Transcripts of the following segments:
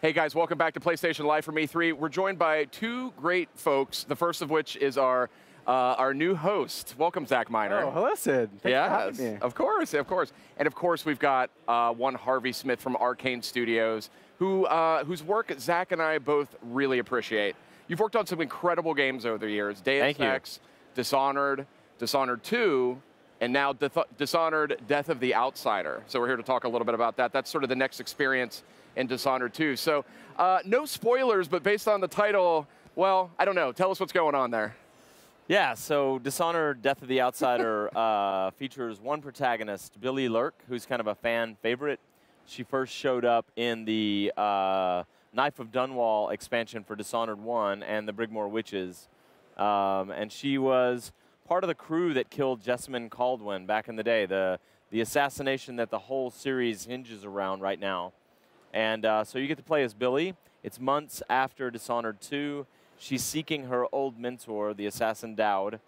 Hey guys, welcome back to PlayStation Live from E3. We're joined by two great folks, the first of which is our new host. Welcome, Zach Miner. Oh, hello, Sid. Thanks for having me. Of course, of course. And of course, we've got one Harvey Smith from Arcane Studios, whose work Zach and I both really appreciate. You've worked on some incredible games over the years. Deus Ex, Dishonored, Dishonored 2, and now Dishonored, Death of the Outsider. So we're here to talk a little bit about that. That's sort of the next experience in Dishonored 2. So no spoilers, but based on the title, well, I don't know. Tell us what's going on there. Yeah, so Dishonored, Death of the Outsider features one protagonist, Billie Lurk, who's kind of a fan favorite. She first showed up in the Knife of Dunwall expansion for Dishonored 1 and the Brigmore Witches. And she was part of the crew that killed Jessamine Caldwin back in the day, the assassination that the whole series hinges around right now. And so you get to play as Billie. It's months after Dishonored 2. She's seeking her old mentor, the assassin Dowd,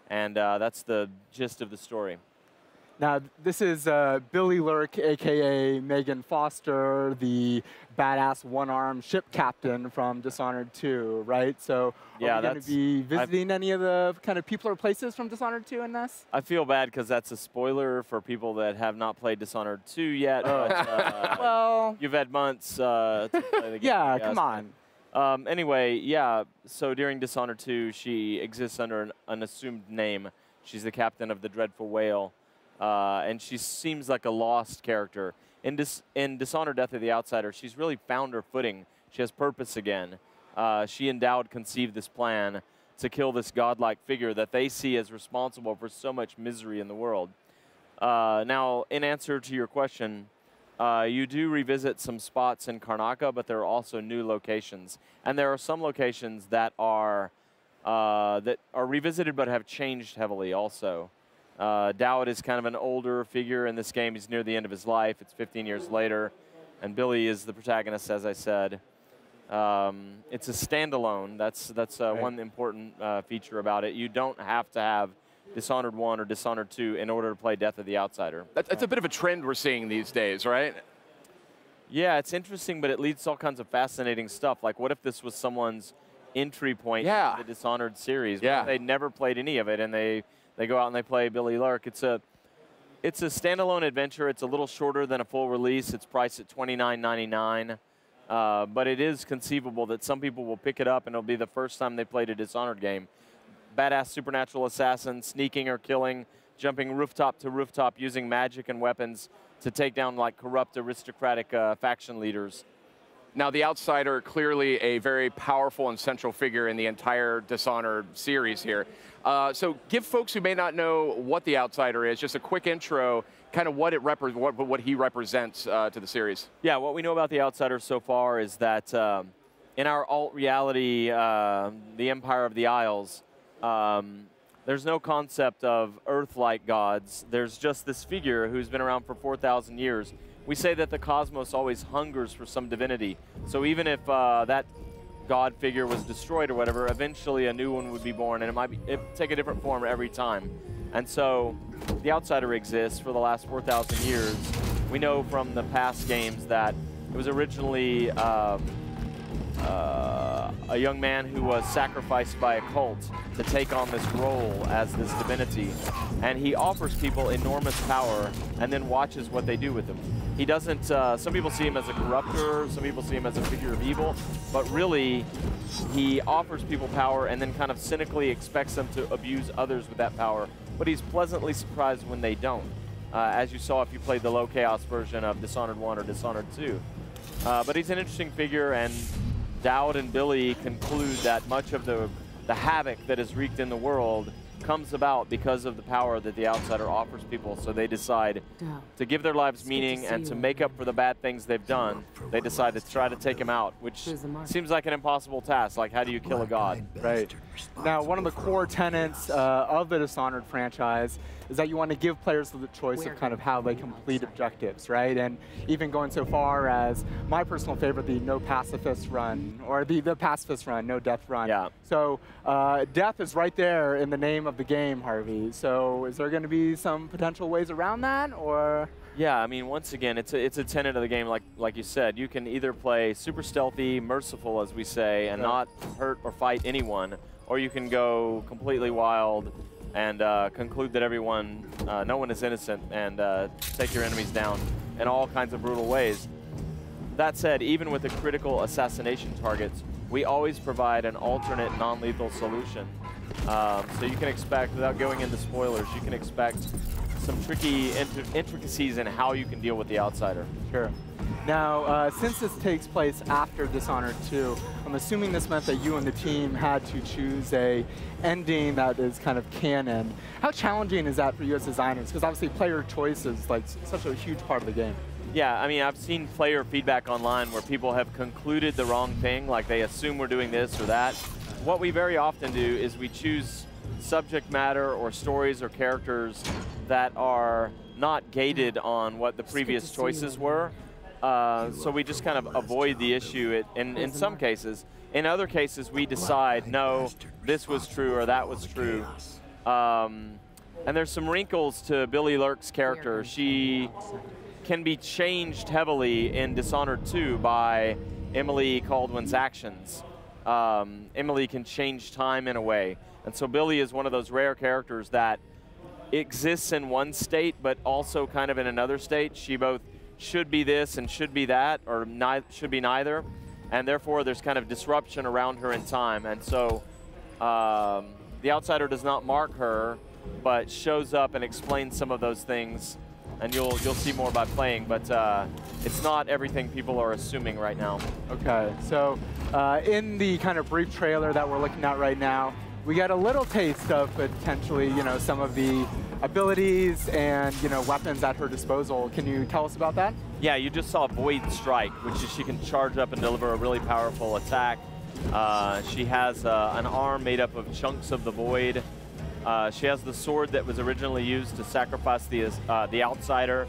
and that's the gist of the story. Now, this is Billie Lurk, a.k.a. Megan Foster, the badass one-armed ship captain from Dishonored 2, right? So are we going to be visiting any of the kind of people or places from Dishonored 2 in this? I feel bad because that's a spoiler for people that have not played Dishonored 2 yet. But, well, you've had months to play the game. Yeah, come on. Anyway, yeah, so during Dishonored 2, she exists under an assumed name. She's the captain of the Dreadful Whale, and she seems like a lost character. In Dishonored Death of the Outsider, she's really found her footing. She has purpose again. She and Dowd conceived this plan to kill this godlike figure that they see as responsible for so much misery in the world. Now, in answer to your question, you do revisit some spots in Karnaca, but there are also new locations. And there are some locations that are revisited but have changed heavily also. Dowd is kind of an older figure in this game. He's near the end of his life. It's 15 years later. And Billie is the protagonist, as I said. It's a standalone. That's right. One important feature about it. You don't have to have Dishonored 1 or Dishonored 2 in order to play Death of the Outsider. That's a bit of a trend we're seeing these days, right? Yeah, it's interesting, but it leads to all kinds of fascinating stuff. Like, what if this was someone's entry point to the Dishonored series? Yeah. They never played any of it, and they go out and they play Billie Lurk. It's a standalone adventure. It's a little shorter than a full release. It's priced at $29.99. But it is conceivable that some people will pick it up, and it'll be the first time they played a Dishonored game. Badass supernatural assassin, sneaking or killing, jumping rooftop to rooftop, using magic and weapons to take down like corrupt aristocratic faction leaders. Now, the Outsider, clearly a very powerful and central figure in the entire Dishonored series here. So give folks who may not know what the Outsider is, just a quick intro, kind of what he represents to the series. Yeah, what we know about the Outsider so far is that in our alt reality, the Empire of the Isles, there's no concept of Earth-like gods. There's just this figure who's been around for 4,000 years. We say that the cosmos always hungers for some divinity. So even if that god figure was destroyed or whatever, eventually a new one would be born, and it'd take a different form every time. And so the Outsider exists for the last 4,000 years. We know from the past games that it was originally a young man who was sacrificed by a cult to take on this role as this divinity. And he offers people enormous power and then watches what they do with them. He doesn't, some people see him as a corrupter, some people see him as a figure of evil, but really he offers people power and then kind of cynically expects them to abuse others with that power. But he's pleasantly surprised when they don't, as you saw if you played the low chaos version of Dishonored 1 or Dishonored 2. But he's an interesting figure, and Dowd and Billie conclude that much of the havoc that is wreaked in the world comes about because of the power that the Outsider offers people. So they decide to give their lives meaning, and to make up for the bad things they've done, they decide to try to take him out, which seems like an impossible task. Like, how do you kill a god? Right. Now, one of the core tenets of the Dishonored franchise is that you want to give players the choice of kind of how they complete objectives, right? And even going so far as my personal favorite, the no pacifist run, or the pacifist run, no death run. Yeah. So death is right there in the name of the game, Harvey. So is there going to be some potential ways around that, or? Yeah, I mean, once again, it's a tenet of the game, like you said. You can either play super stealthy, merciful, as we say, and not hurt or fight anyone, or you can go completely wild and conclude that no one is innocent, and take your enemies down in all kinds of brutal ways. That said, even with the critical assassination targets, we always provide an alternate non-lethal solution. So you can expect, without going into spoilers, you can expect some tricky intricacies in how you can deal with the outsider. Sure. Now, since this takes place after Dishonored 2, I'm assuming this meant that you and the team had to choose a ending that is kind of canon. How challenging is that for you as designers? Because obviously player choice is like such a huge part of the game. Yeah, I mean, I've seen player feedback online where people have concluded the wrong thing, like they assume we're doing this or that. What we very often do is we choose subject matter or stories or characters that are not gated on what the previous choices were. So we just kind of avoid the issue in some cases. In other cases, we decide, no, this was true or that was true. And there's some wrinkles to Billie Lurk's character. She can be changed heavily in Dishonored 2 by Emily Caldwin's actions. Emily can change time in a way. And so Billie is one of those rare characters that exists in one state, but also kind of in another state. She both should be this and should be that, or should be neither. And therefore, there's kind of disruption around her in time. And so the outsider does not mark her, but shows up and explains some of those things. And you'll see more by playing, but it's not everything people are assuming right now. Okay, so in the kind of brief trailer that we're looking at right now, we got a little taste of potentially, some of the abilities and, weapons at her disposal. Can you tell us about that? Yeah, you just saw Void Strike, which is she can charge up and deliver a really powerful attack. She has an arm made up of chunks of the Void. She has the sword that was originally used to sacrifice the outsider.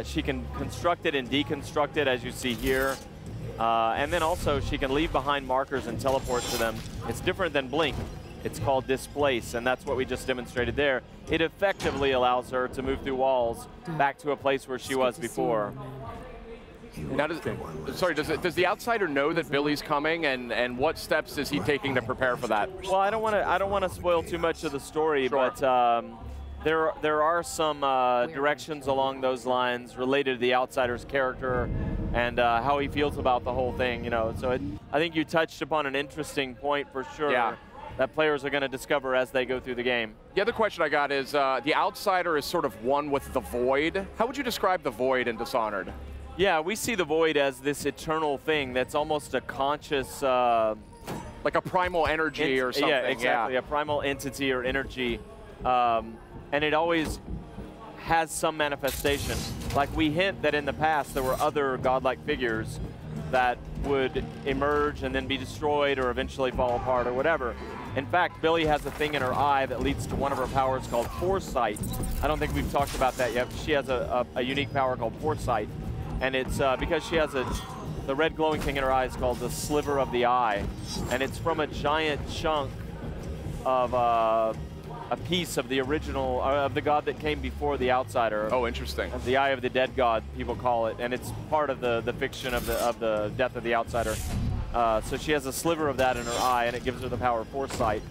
She can construct it and deconstruct it, as you see here. And then also she can leave behind markers and teleport to them. It's different than Blink. It's called Displace, and that's what we just demonstrated there. It effectively allows her to move through walls back to a place where she was before. Now, does the outsider know that Billie's coming, and what steps is he taking to prepare for that? Well, I don't want to spoil too much of the story, sure. But there are some directions along those lines related to the outsider's character and how he feels about the whole thing. So I think you touched upon an interesting point for sure. Yeah. That players are going to discover as they go through the game. The other question I got is, the outsider is sort of one with the Void. How would you describe the Void in Dishonored? Yeah, we see the Void as this eternal thing that's almost a conscious... like a primal energy or something. Yeah, exactly, a primal entity or energy. And it always has some manifestation. Like we hint that in the past there were other godlike figures that would emerge and then be destroyed or eventually fall apart or whatever. In fact, Billie has a thing in her eye that leads to one of her powers called Foresight. I don't think we've talked about that yet. She has a unique power called Foresight. And it's because she has the red glowing thing in her eye is called the Sliver of the Eye. And it's from a giant chunk of a piece of the original, of the god that came before the outsider. Oh, interesting. The Eye of the Dead God, people call it. And it's part of the fiction of the death of the outsider. So she has a sliver of that in her eye, and it gives her the power of Foresight.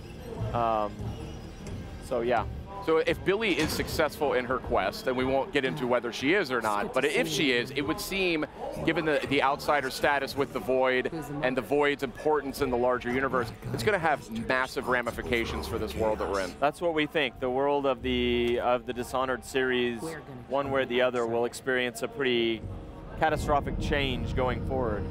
So yeah. So if Billie is successful in her quest, and we won't get into whether she is or not, but if she is, it would seem, given the outsider status with the Void and the Void's importance in the larger universe, it's going to have massive ramifications for this world that we're in. That's what we think. The world of the Dishonored series, one way or the other, will experience a pretty catastrophic change going forward.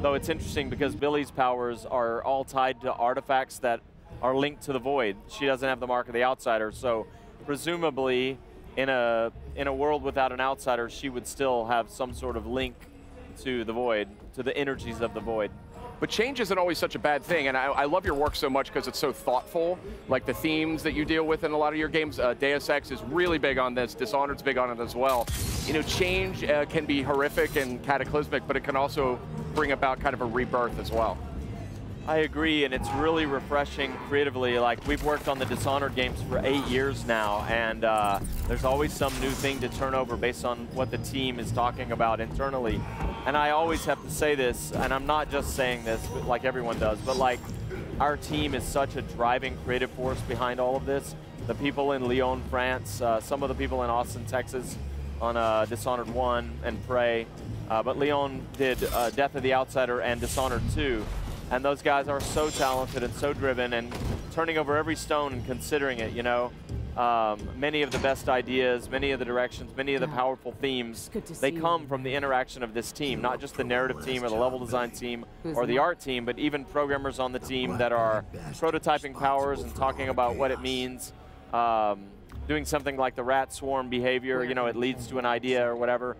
Though it's interesting because Billie's powers are all tied to artifacts that are linked to the Void. She doesn't have the mark of the outsider, so presumably in a world without an outsider, she would still have some sort of link to the Void, to the energies of the Void. But change isn't always such a bad thing, and I love your work so much because it's so thoughtful. Like the themes that you deal with in a lot of your games, Deus Ex is really big on this, Dishonored's big on it as well. Change can be horrific and cataclysmic, but it can also bring about kind of a rebirth as well. I agree, and it's really refreshing creatively. Like, we've worked on the Dishonored games for 8 years now, and there's always some new thing to turn over based on what the team is talking about internally. And I always have to say this, and I'm not just saying this like everyone does, but like, our team is such a driving creative force behind all of this. The people in Lyon, France, some of the people in Austin, Texas on Dishonored 1 and Prey, but Lyon did Death of the Outsider and Dishonored 2. And those guys are so talented and so driven and turning over every stone and considering it, you know. Many of the best ideas, many of the directions, many of the powerful themes, they come from the interaction of this team, not just the narrative team or the level design team or the art team, but even programmers on the team that are prototyping powers and talking about what it means, doing something like the rat swarm behavior, you know, it leads to an idea or whatever.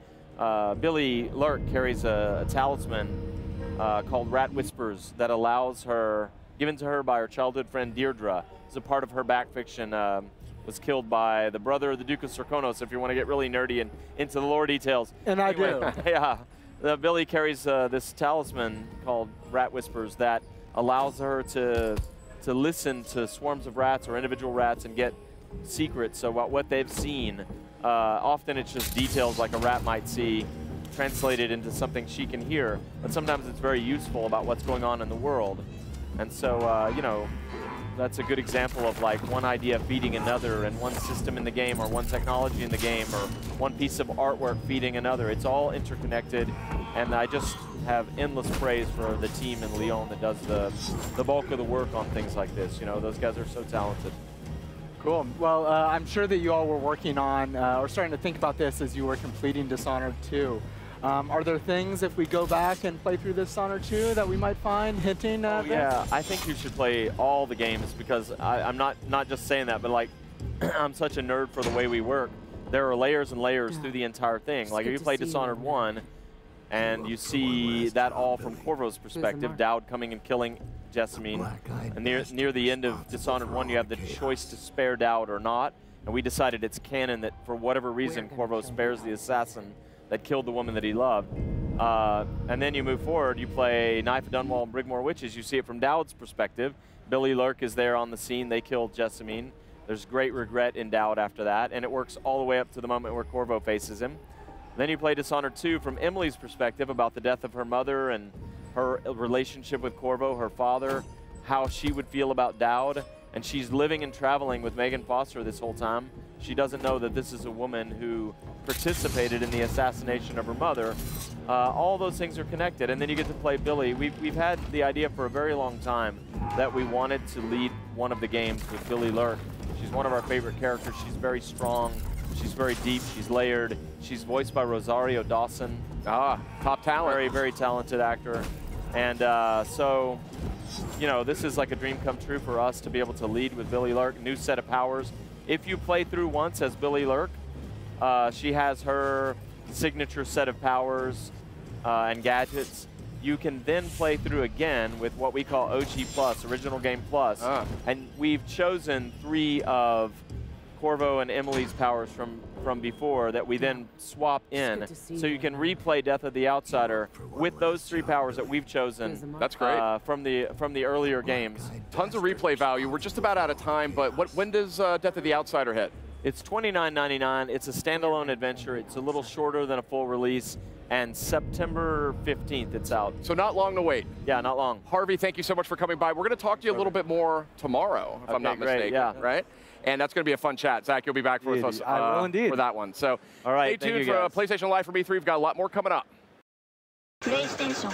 Billie Lurk carries a talisman called Rat Whispers that allows her, given to her by her childhood friend Deirdre, as a part of her backfiction, was killed by the brother of the Duke of Serkonos, if you want to get really nerdy and into the lore details. And anyway, I do. Yeah, Billie carries this talisman called Rat Whispers that allows her to listen to swarms of rats or individual rats and get secrets about what they've seen. Often it's just details like a rat might see, translated into something she can hear, but sometimes it's very useful about what's going on in the world. And so, you know, that's a good example of like one idea feeding another, and one system in the game or one technology in the game or one piece of artwork feeding another. It's all interconnected, and I just have endless praise for the team in Lyon that does the bulk of the work on things like this. You know, those guys are so talented. Cool. Well, I'm sure that you all were working on or starting to think about this as you were completing Dishonored 2. Are there things, if we go back and play through Dishonored 2, that we might find hinting at this? Yeah, I think you should play all the games, because I'm not just saying that, but like, I'm such a nerd for the way we work. There are layers and layers through the entire thing. Like, if you play Dishonored 1, and you see that all from Corvo's perspective, Dowd coming and killing Jessamine, and near the end of Dishonored 1, you have the choice to spare Dowd or not, and we decided it's canon that for whatever reason, Corvo spares the assassin that killed the woman that he loved. And then you move forward, you play Knife of Dunwall and Brigmore Witches, you see it from Dowd's perspective. Billie Lurk is there on the scene, they killed Jessamine. There's great regret in Dowd after that, and it works all the way up to the moment where Corvo faces him. Then you play Dishonored 2 from Emily's perspective about the death of her mother and her relationship with Corvo, her father, how she would feel about Dowd. And she's living and traveling with Megan Foster this whole time. She doesn't know that this is a woman who participated in the assassination of her mother. All those things are connected. And then you get to play Billie. We've had the idea for a very long time that we wanted to lead one of the games with Billie Lurk. She's one of our favorite characters. She's very strong. She's very deep. She's layered. She's voiced by Rosario Dawson. Top talent. Very, very talented actor. And so, you know, this is like a dream come true for us to be able to lead with Billie Lurk, new set of powers. If you play through once as Billie Lurk, she has her signature set of powers and gadgets. You can then play through again with what we call OG Plus, Original Game Plus. And we've chosen 3 of Corvo and Emily's powers from before that we then swap in, so you can replay Death of the Outsider with those 3 powers that we've chosen. That's great. From the earlier games. Tons of replay value. We're just about out of time, but when does Death of the Outsider hit? It's $29.99. It's a standalone adventure. It's a little shorter than a full release, and September 15th it's out. So not long to wait. Yeah, not long. Harvey, thank you so much for coming by. We're going to talk to you a little bit more tomorrow, if I'm not mistaken. Yeah. Right? And that's going to be a fun chat. Zach, you'll be back with us for that one. So all right, stay tuned for PlayStation Live from E3. We've got a lot more coming up. PlayStation